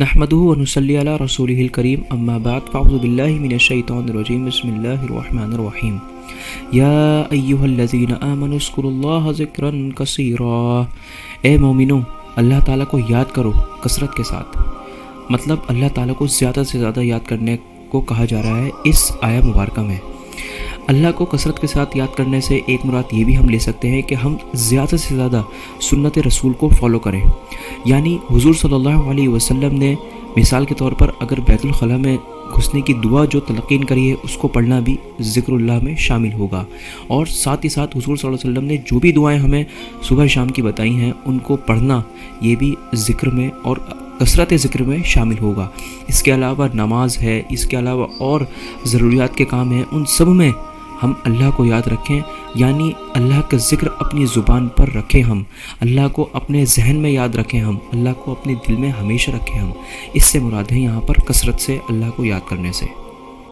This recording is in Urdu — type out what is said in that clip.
نحمده ونصلي على رسوله الكريم اما بعد فاعوذ بالله من الشيطان الرجيم بسم الله الرحمن الرحيم يا أيها الذين آمنوا اذكروا الله ذکرا کثیرا۔ اے مومنو، اللہ تعالیٰ کو یاد کرو کثرت کے ساتھ۔ مطلب اللہ تعالیٰ کو زیادہ سے زیادہ یاد کرنے کو کہا جا رہا ہے اس آیہ مبارکہ میں۔ اللہ کو کثرت کے ساتھ یاد کرنے سے ایک مراد یہ بھی ہم لے سکتے ہیں کہ ہم زیادہ سے زیادہ سنت رسول کو فالو کریں۔ یعنی حضور صلی اللہ علیہ وسلم نے مثال کے طور پر اگر بیت الخلاء میں گھسنے کی دعا جو تلقین کری ہے اس کو پڑھنا بھی ذکر اللہ میں شامل ہوگا، اور ساتھ ہی ساتھ حضور صلی اللہ علیہ وسلم نے جو بھی دعائیں ہمیں صبح شام کی بتائی ہیں ان کو پڑھنا یہ بھی ذکر میں اور کثرت ذکر میں شامل ہوگا۔ اس کے علاوہ نماز ہے، اس کے علاوہ اور ضروریات کے کام ہیں، ان سب میں ہم اللہ کو یاد رکھیں، یعنی اللہ کا ذکر اپنی زبان پر رکھیں، ہم اللہ کو اپنے ذہن میں یاد رکھیں، ہم اللہ کو اپنے دل میں ہمیشہ رکھیں۔ ہم اس سے مراد ہے یہاں پر کثرت سے اللہ کو یاد کرنے سے۔